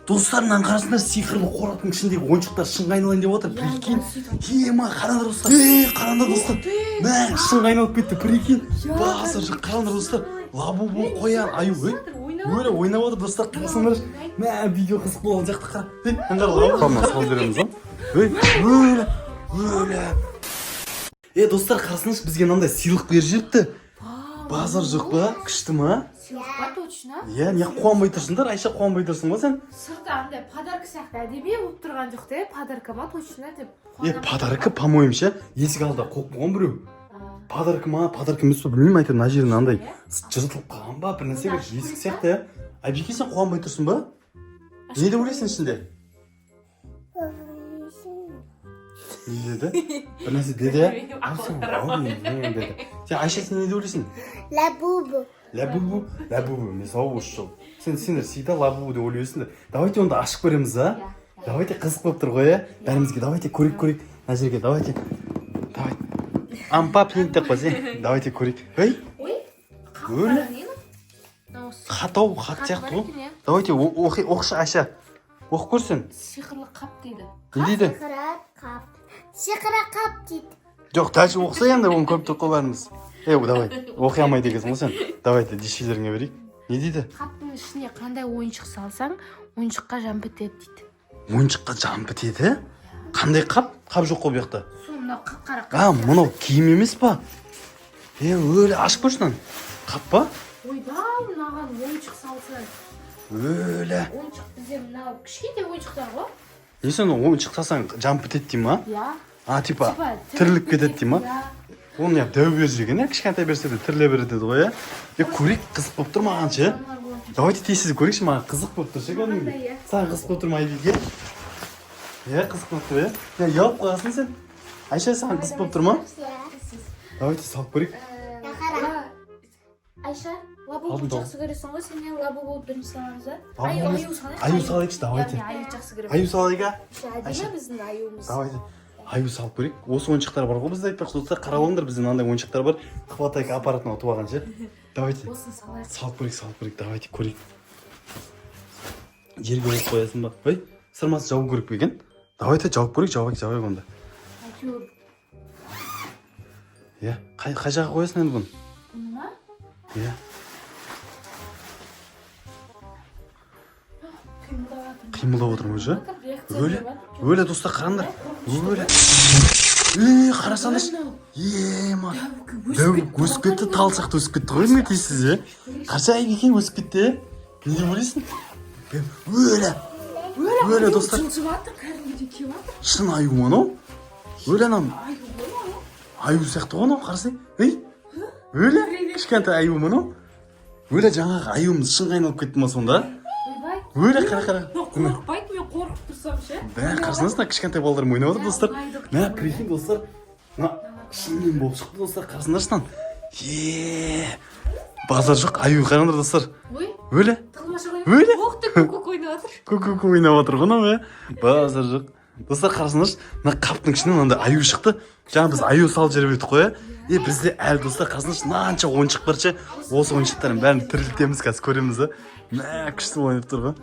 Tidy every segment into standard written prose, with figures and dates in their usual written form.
Достарынан қарасыңдар, сиқырлы қораптың ішіндегі ойыншықтар шынға айналайын деп отыр. Прикинь. Ема, қараңдар достар. Қараңдар достар. Мә, шынға айналып кетті. Прикинь. Базар жоқ, қараңдар достар. Лабубу қоян, аю. Өлі ойнап отыр достар. Қарасыңдар. Мә, видео қызық болған жақты қара. Аңғар лабу. Сал береміз ғой. Өлі. Достар, қарасыңдар, бізге мынандай сыйлық беріп жіберіпті. Базар жоқ па? Күшті ма? Сыйлыққа точно. Не қуанбай тұрсыңдар? Айша қуанбай тұрсың ба сен? Сыртта андай подарка сияқты әдеби болып тұрған жоқ та, подарка ма точно деп. Подарка, по-моему, ше. Есік алдында қоқ болған біреу. Подарка ма? Подарка емес па? Білмеймін, әйтеуір мына жерін андай жыртылып қалған ба? Bir нәрсе бір есік сияқты. Айбеке, сен қуанбай тұрсың ба? Не деп ойлайсың ішінде? Не деді? Bir нәрсе деді? Сен Айша, сен не деп ойлайсың? Лабубу. Лабубу, мен сау осы жол. Сендер всегда лабубу деп ойлайсыңдар. Давайте онда ашып көреміз, а? Давайте қызық болып тұр ғой, бәрімізге. Давайте көрейік. Мына жерге, давайте. Ампа плинт деп қойсай. Давайте көрейік. Ой, өлі. Қатау, қат сияқты ғой. Давайте оқшы, Айша. Оқып көрсін. Сиқырлы қап дейді. Не дейді? Сиқырлы қап дейді. Жоқ, дальше оқса енді, оны көріп тұр ғой бәріміз. Давай, оқи алмайды екенсің ғой сен. Давайте, дешелеріңе берейік. Не дейді? Қаптың ішіне қандай ойыншық салсаң, ойыншыққа жан бітеді дейді. Ойыншыққа жан бітеді? Қандай қап? Қап жоқ қой бұяқта. Мынау қап-қара. Мынау киім емес па? Өлі, ашып көршін. Қап па? Ойбай, мынаған ойыншық салса. Өлі. Ойыншық бізде мынау кішкентай ойыншықтар ғой. Сен ойыншық салсаң жан бітеді дей ма? Типа тіріліп кетеді дей ма? Оны дәу бер жеген, кішкентай берсе де тіріле береді ғой, көрейік, қызық болып тұр маған ше. Давайте тесіз көрейікші, маған қызық болып тұр ше, кәдімгі. Саған қызық болып тұр ма, Айбеке? Қызық болып тұр, ұялып қойғасын сен. Айша, саған қызық болып тұр ма? Давайте салып көрейік. Айша, лабубу жақсы көресің ғой, сен лабубу бірінші саламыз, Аю салайықшы, давайте. Аю жақсы көрем. Аю салайық, Әдемі біздің аюымыз. Давайте. Аю салып көрейік. Осы ойыншықтар бар ғой бізде, айтпақшы достар, қарап алыңдар, бізде мынандай ойыншықтар бар. Хватайка аппаратына ұтып алған ше. Давайте. Салып көрейік, давайте көрейік. Жерге қойып қоясың ба? Ой, сырмасы жауып көріп пе екен? Давайте жауып көрейік, жауайық онда. Қай жаққа қоясың енді бұны? Бұны ма? Қимылдап отырмын өзі. Өлі достар, қараңдар. Қарасаңдаршы. Ма. Өсіп кетті, талсақты өсіп кетті ғой, не дейсіз, Қарсы Айбеке өсіп кетті. Не деп ойлайсың? Өлі достар. Шын аю ма анау? Өлі анам. Аю сияқты ғой анау, қарсы. Өлі? Кішкентай аю ма анау? Өлі жаңағы аюымыз шынға айналып кетті ма сонда? Өлі, қара. Қорықпайды, мен қорқып тұрсам ше. Қарсыңызда кішкентай балаларым ойнап отыр достар. Прикинь достар. Шынымен болып шықты достар, қарсыңдаршынан. Базар жоқ, аю қараңдар достар. Өлі? Көк ойнап отыр. Көк ойнап отыр ғой, базар жоқ. Достар, қарсыңдаршы, мына қаптың ішінен мынандай аю шықты. Жаңа біз аю салып жіберіп едік қой. Бізде әлі достар, қарсыңдаршы, мынанша ойыншық бар ше. Осы ойыншықтардың бәрін тірілтеміз, қазір көреміз. Күшті ойнап тұр ғой.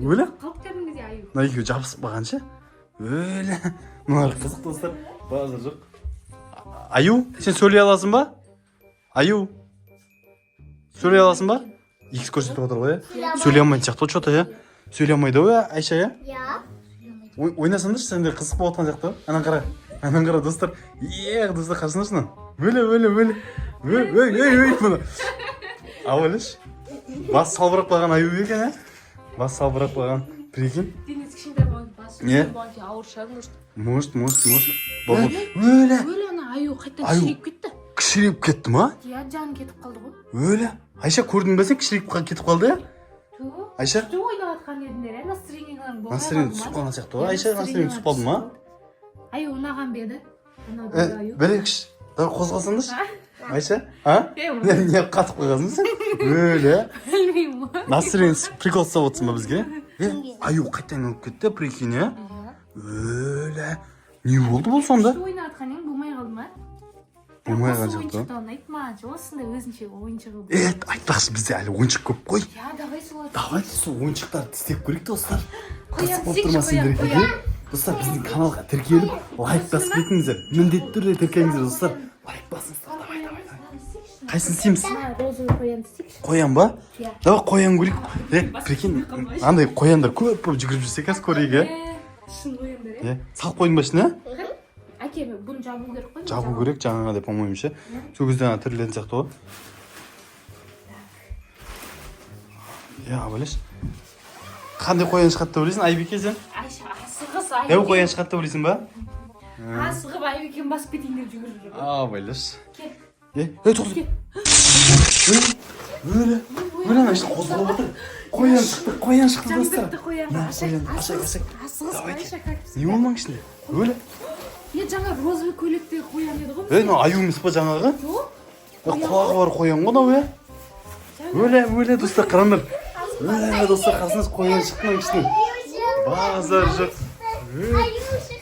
Өлі? Мына екеуі жабысып қалған ше. Өлі. Мыналар қызық достар. Базар жоқ. Аю, сен сөйлей аласың ба? Аю. Сөйлей аласың ба? Икс көрсетіп отыр ғой, Сөйлей алмайтын сияқты ғой, что-то, Сөйлей алмайды ғой, Айша, Ойнасаңдаршы, сендер қызық болып отқан сияқты. Анан қара, достар. Достар, қарсыңдаршынан. Өлі. Өліш. Бас салбырап қалған аю екен, Бас салбырап қалған. Прикинь. Денис кішкентай болған, ауыр шығар, может. Өлі ана аю қайттан кішірейіп кетті. Кішірейіп кетті ма? Жаны кетіп қалды ғой. Өлі. Айша, көрдің бе сен, кішірейіп кетіп қалды, Айша? Күшті ойнап атқан едіңдер, настроенияларың болмай Настроениң түсіп қалған сияқты ғой. Айша, настроениң түсіп қалды ма? Аю ұнаған бе еді? Бәрекші, қозғалсаңдаршы. Айша, не қатып қойғансың сен? Өлі. Білмеймін. Настроениң прикол ұстап отырсың ба бізге? Аю қайттан алып кетті, прикинь, Өлі. Не болды бұл сонда? Күшті ойнап атқан ең болмай қалды ма? болмай қалған осы сияқты. ойыншықты ұнайды маған же осындай өзінше ойыншығы Айтпақшы бізде әлі ойыншық көп қой. я давай солай Давайте сол ойыншықтарды істеп көрейік достар. Қоян, Қызық болып істейікші, тұрма сендерге. қоян. Достар біздің каналға тіркеліп лайк басып кетіңіздер. Міндетті түрде тіркеліңіздер достар. Лайк басыңыздар. Давай. Қайсын істейміз? розовый қоян істейікші. Қоян ба? Иә. Давай қоян көрейік. Прикинь, андай қояндар көп болып жүгіріп жүрсе қазір көрейік, иә? шын қояндар Иә. Салып қойдың ба ішіне? әке бұны жабу керек қой Жабу керек жаңағыдай по-моему ше. Сол кезде ана тірілетін сияқты ғой. Я білеш. Қандай қоян шығады деп ойлайсың, Айбеке сен? айша асығыс Дәу қоян шығады деп ойлайсың ба? асығып айбекені басып кетейін деп жүгіріп жүр Білеш. кел Тоқта. Өлі ана ішін қозғалып отыр. Қоян шықты достар. жаңбырды қоянға На, ашақ қоян, ашақ. асығыс Давайте. айша как Не болмаң ішінде? Өлі. жаңа розовый көйлектегі қоян еді ғой Мынау аю емес па жаңағы? жоқ Құлағы бар қоян ғой мынау, Өлі достар, қараңдар. Өлі достар, қарасаңыз қоян шықты мына ішінен. Базар жоқ.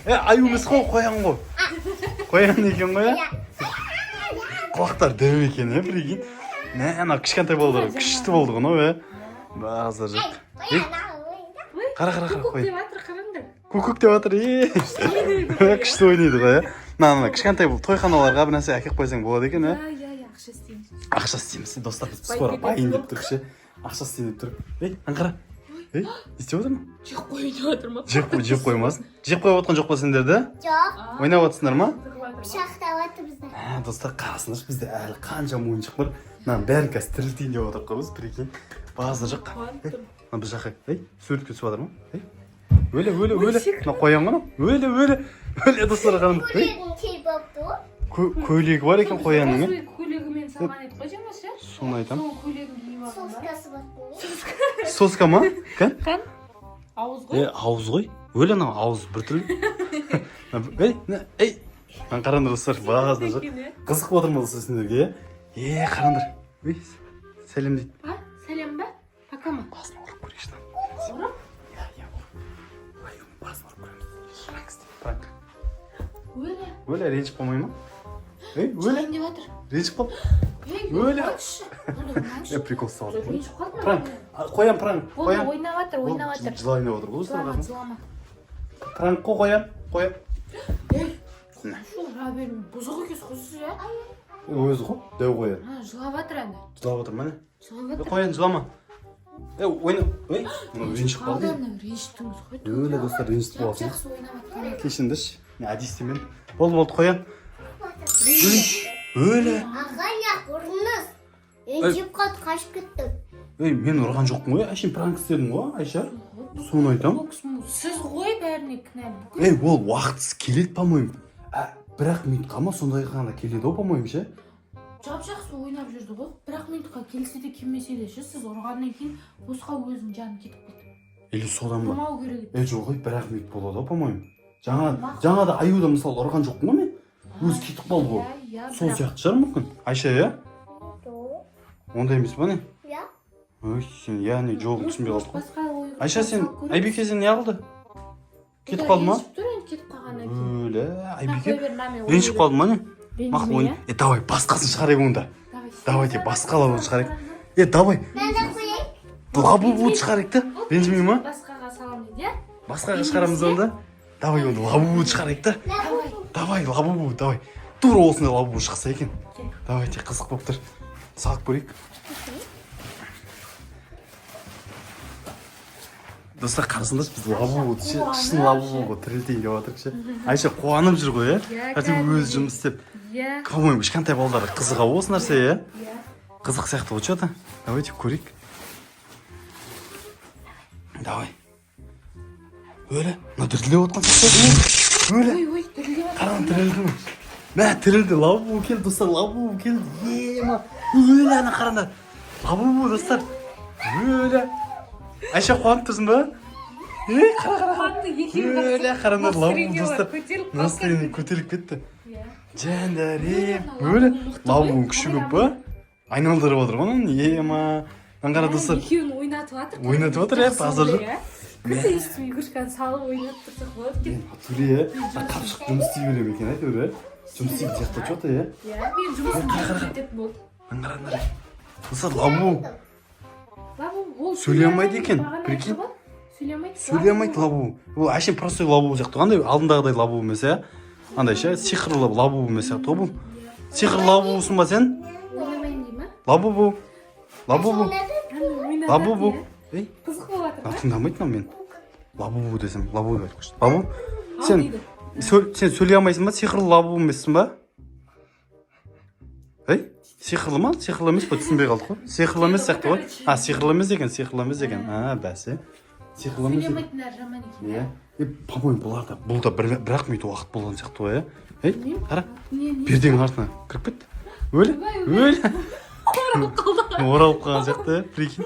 Аю емес қой, қоян ғой. Қоян екен ғой, Құлақтар дөп екен, прикинь. Ана кішкентай балалар күшті болды ғой, Базар жоқ. Қара, көк қой. деп жатыр қараңдар Көкөк деп жатыр, күшті ойнайды ғой, Мына кішкентай тойханаларға бір нәрсе әкеп қойсаң болады екен, ақша істейміз Ақша істейміз, достар, скоро байын деп тұр ше. Ақша істейін деп тұр. Аңқара. Не істеп отырмын? жеп қойын деп жатыр ма Жеп қоймасын. Жеп қойып отқан жоқ па сендерді? Жоқ. Ойнап отырсыңдар ма? Пышақтап отыр бізді. Достар, қарасыңдаршы, бізде әлі қаншама ойыншық бар. Мына бәрін қазір тірілтейін деп отырып қоймыз, прикинь. Базар жоқ. Мына біз жаққа, суретке түсіп жатыр ма? Өлі. Мына қоян ғой, Өлі достар, қаным. Көйлегің кей бопты ғой. Көйлегі бар екен қоянның, розовый көйлегімен салған еді ғой жаңа ше Соны айтам. соның көйлегін киіп алған ба Соскасы бопты. Соска ма? қан ауыз ғой Ауыз ғой. Өлі анау ауыз бір түрлі. Қараңдар достар, базар жоқ. Қызық отыр ма достар сендерге, қараңдар. Сәлем дейді. сәлем ба пока ма Басын ұрып көрейікші. ұрып Басын ұрып көреміз. Пранк. өлі Ренжіп қалмай ма? жылайын деп жатыр Ренжіп қал. өлі Прикол ұстап жатыр. ренжіп қалдың Пранк. Қоян, пранк. ойнап жатыр Жылайын деп отыр ғой достар. жылама Пранк қой, қоян. рабель бұзық екенсіз ғой сіз Өзі ғой, дәу қоян. жылап жатыр әне Жылап отыр міне. жылап жатыр Қоян, жылама. Ойна. Мынау ренжіп қалды. ренжіттіңіз ғой Өлі достар, ренжіп боласың. жақсы ойнап жатқан Кешіндірші. Әдейістемен. Болды, қоян. Өлі. Ағаня ұрыңыз. Ренжіп қалды қашып кеттім. Мен ұрған жоқпын ғой, әшейін пранк істедім ғой, Айша. Соны айтам. сіз ғой бәріне кінәлі Ол уақытсыз келеді, по-моему. Бірақ минутқа ма сондай ғана келеді ғой, по-моему, ше. жақсы ойнап жүрді ғой бірақ минутқа келсе де келмесе де ше сіз ұрғаннан кейін босқа өзінің жаны кетіп қалды Или содан ба? тұрмау керек еді Жоқ, бірақ минут болады ғой, по-моему. Жаңада аюда мысалы ұрған жоқпын ғой мен. Өзі кетіп қалды ғой. Сол сияқты шығар мүмкін. Айша, ондай емес па не? Сен, не жолын түсінбей қалдың. Айша, сен, Айбеке сен не қылды? Кетіп қалды ма? кетіп қалғаннан кейін Өлі, Айбеке. Ренжіп қалды ма не? Мақыл ойын. Давай, басқасын шығарайық онда. Давайте, басқа лабуын шығарайық. Давай. Мен де қояйын. Лабуын шығарайық та. Ренжімей ма? басқаға саламын дейді иә Басқаға шығарамыз онда. Давай, онда лабуын шығарайық та. Давай, лабубу, давай. Тура осындай лабубу шықса екен. Давайте, қызық болып тұр. Салып көрейік. Достар, қарасыңдаршы, біз лабубу, шын лабубу тірілтейін деп жатырық ше. Айша қуанып жүр ғой, Кәтіп өзі жұмыс істеп. По-моему, кішкентай балалар қызыға осы нәрсе, Қызық сияқты ғой что-то. Давайте көрейік. Давай. Өлі, мына тірілдеп отқан сияқты. ой Қараң тірілді ме? Тірілді, лабубу келді, достар, лабубу келді. Өлі, ана қараңдар. Лабубу, достар. Өлі. Айша қуанып тұрсың ба? Қара. Өлі, қараңдар, лабубу, достар. Настроение көтеріліп кетті. Жандарем. Өлі, лабубу күші көп ба? Айналдырып отыр ғой, Аңғара, достар. екеуін ойнатып жатыр, базар жоқ. күнде естімей игрушканы салып ойнатып тұрсақ болады екен Туре, қапшық жұмыс істей берем екен, әйтеуір, жұмыс істейтін сияқты че-то иә Иә, мен жұмысым жететін болды. қараңдар достар лабу Лабу, ол Сөйлей алмайды екен, бағана прикинь. айтты ғой. Сөйлемейді. сөйлемейді лабу ол әшейін простой лабу сияқты қандай алдындағыдай лабу емес иә андай ше сиқырлы лабу емес сияқты ғой бұл сиқырлы лабусың ба сен Ойнамайын дей ма? лабу лабу лабу ей Қызық болып жатыр. тыңдамайды мен лабу десем лабу деп айтып қойшы лабу сен сөйлей алмайсың ба сиқырлы лабу емессің ба ей сиқырлы ма сиқырлы емес па түсінбей қалдық қой сиқырлы емес сияқты ғой сиқырлы емес екен бәсе сиқырлы емес екен Сөйлемейтіндер жаман екен. иә по-моему бұл да бір-ақ минут уақыт болған сияқты ғой иә ей қара Не? перденің артына кіріп кетті өлі оралып қалған сияқты иә прикинь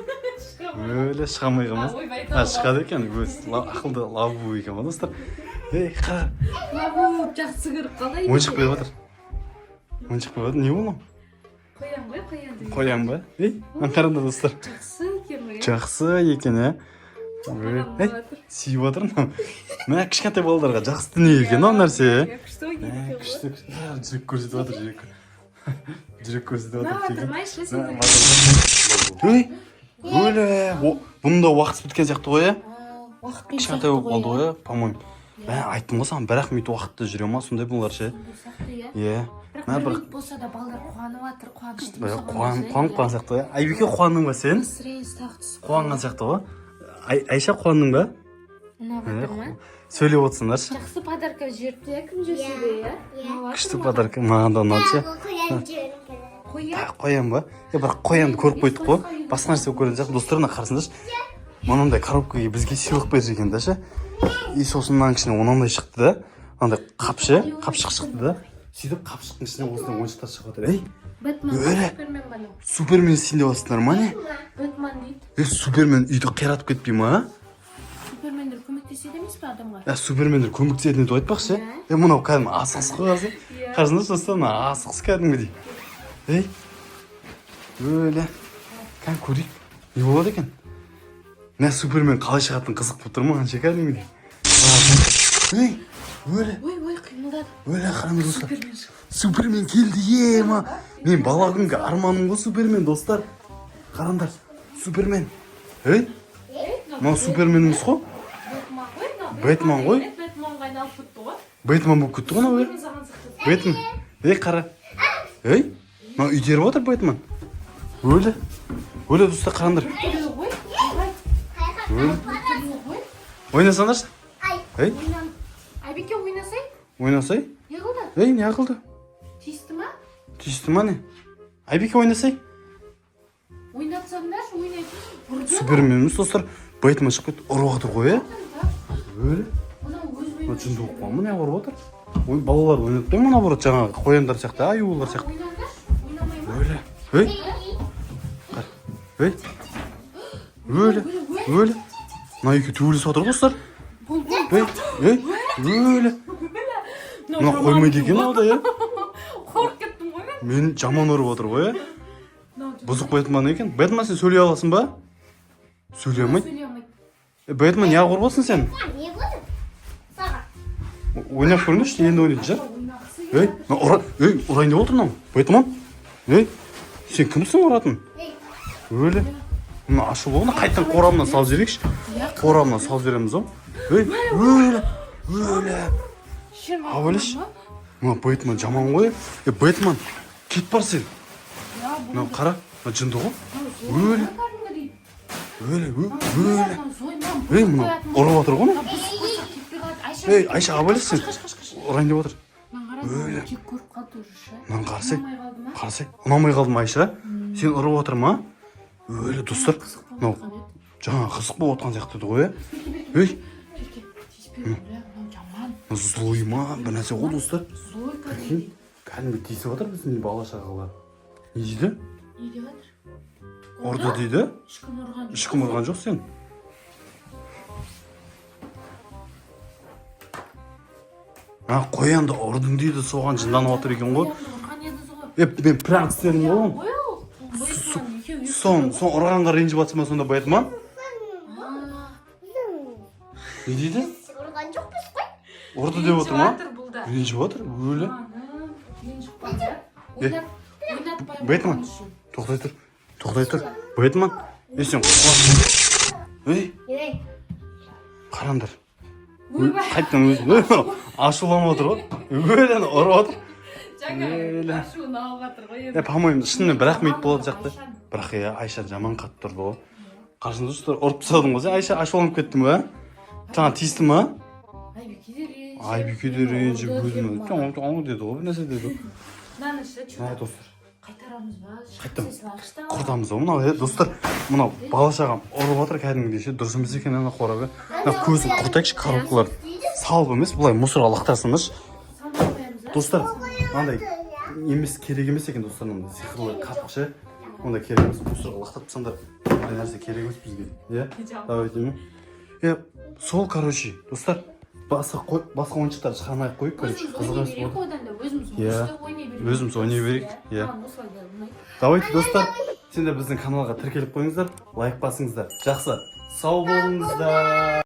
өлі шыға алмай қалмас шығады екен өзі ақылды лабу екен ғой достар ей қара Лабу жақсы көріп қалай. ойыншық беріп жатыр не болу Қоян ғой, қоян деп. қоян ба ей қараңдар достар Жақсы екен ғой. жақсы екен иә ей сүйіп жатыр мына кішкентай балаларға жақсы дүние екен ол нәрсе Күшті ойнайды екен ғой. күшті жүрек көрсетіп жатыр жүрек көрсетіп Мына жатыр батырмайшы сен. ей өлі бұның да уақыт біткен сияқты ғой иә Уақыт кішкентай болып қалды ғой иә по-моему айттым ғой саған бір-ақ минут уақытта жүре ма сондай бұлар ше иә Бірақ бір болса да балдар қуанып жатыр, қуанышты болса. қуанып қалған сияқты ғой айбике қуандың ба сен Сірейіз тағы түсіп. қуанған сияқты ғой айша қуандың ба Ұнап жатыр ма? сөйлеп отырсыңдаршы Жақсы подарка жіберіпті, кім жесе де, иә? күшті подарка маған да ұнады ше Қоян. қоян ба бірақ қоянды көріп қойдық қой басқа нәрсе көрген сияқты достар мына қарасаңдаршы мынандай коробкаға бізге сыйлық берді екен да ше и сосын мынаның ішінен мынандай шықты да андай қапшық шықты да сөйтіп қапшықтың ішінен осындай ойыншықтар шығып жатыр ей Бэтмен, Өлі. Супермен ба анау? супермен істейін деп жатсыңдар ма не Бэтмен дейді. супермен үйді қиратып кетпей ма Супермендер көмектеседі емес пе адамға? супермендер көмектесетін деп айтпақшы мынау кәдімгі асығыс қой қазір қарасаңдаршы достар мына асығыс кәдімгідей ей өлі кәдімгі көрейік не болады екен мына супермен қалай шығатыны қызық болып тұр ма ше кәдімгідей ей өлі Ой, қимылдады. өлі қараңыз достар Супермен шықты. супермен келді ема мен бала күнгі арманым ғой супермен достар қараңдар супермен ей мынау супермен емес қой Бэтмен ғой. Бэтменға айналып кетті ғой. бэтмен болып кетті ғой мынау Супермен саған сықты. бэтмен ей қара ей мынау үйдеріп отыр бэтмен өлі достар қараңдар Түрлі ғой. өлі Түрлі ғой. ойнасаңдаршы ей Айбеке ойнасай. ойнасай Не қылды? ей не қылды Тиісті ма? тиісті ма не айбеке ойнасай Ойнатсаңдаршы, ойнайды. Ұрды. супермен емес достар бэтмен шығып кетті ұрып жатыр ғой иә өлі Мынау өзімен мына жынды болып қалды ма не ұрып отыр балалар ойнатпай ма наоборот жаңағы қояндар сияқты аюлар сияқты ойнаңдаршы. Ойнамай ма? өлі ей өлі мына екеуі төбелесіп жатыр ғой достар ей өлі мына қоймайды екен ау да иә Қорқып кеттім ғой мен. мен жаман ұрып отыр ғой иә бұзық бэтмен екен бэтмен сен сөйлей аласың ба сөйлей алмайды Сөйлей алмайды. бэтмен неғып ұрып отырсың сен Не болды? Саған. ойнап көріңдерші енді ойнайтын шығар Ойнағысы ей ұрайын деп отыр мынау бэтмен ей сен кімсің ұратын өлі мына ашу болғанда қайтадан қорамына салып жіберейікші қорамына салып жібереміз ғой өлі ал өлеші мына бэтмен жаман ғой бэтмен кетіп бар сен мынау қара мына жынды ғой өлі ей мынау ұрып жатыр ғой мынау ей айша абайлы сен ұрайын деп отыр Өлі. Кек көріп қалды уже ше. мынаны қарасай Ұнамай қалды ма? қарасай ұнамай қалды ма айша сен ұрып отыр ма өлі достар мынау жаңа қызық болып отқан сияқты еді ғой ей Мынау жаман. злой ма бір нәрсе ғой достар Злой кәдімгі. кәдімгі тиісіп жатыр біздің бала шағалар не дейді Не деп жатыр? ұрды дейді Ешкім ұрған жоқ. ешкім ұрған жоқ сен қоянды ұрдың дейді соған жынданып жатыр екен ғой Ұрған еді ғой. мен пранк істедім ғой Ой, ол Бэтмен екеуі. сон ұрғанға ренжіп жатсың ба сонда бэтмен не дейді Ұрған жоқпыз қой. ұрды деп отыр ма Жатыр бұл да. ренжіп жатыр өлі кейін шықпаңдар. Ойнатпай Байтман. қойғанымыз үшін. Тоқтай тұр. Байтман. Сен ей, Ей, қараңдар. Ойбай. Қайттан өзі ашуланып отыр ғой. Өлені ұрып отыр. Жаңа ашуын алып жатыр ғой. По-моему, шынымен бірақ мейт болады жақты. Бірақ Айша жаман қатты тұрды ғой. Қарсында достар ұрып тастадың ғой сен. Айша ашуланып кетті ме? Жаңа тиісті ме? Айбике де ренжіп өзіме жаңа деді ғой, бір нәрсе деді ғой. Мынанышы Мына достар, қайтарамыз ба? қайтам. Құртамыз ғой мынау достар. Мынау бала шағам ұрып отыр кәдімгідей ше. Дұрыс емес екен ана қорабы. Мына көзін құртайықшы коробкалар. Салып емес, былай мусорға лақтырсыншы. Достар, мынандай емес керек емес екен достар, мындай сиқырлы қапқышы. Ондай керек емес, мусорға лақтырып тастаңдар. Ондай нәрсе керек емес бізге. Иә? Давайте ме? Сол, короче, достар, басқа ойыншықтарды шығармай-ақ қойып, короче, қызық емес болды. Өзіміз ойнай берейік. Иә. Давайте, достар, сендер біздің каналға тіркеліп қойыңыздар, лайк басыңыздар. Жақсы, сау болыңыздар.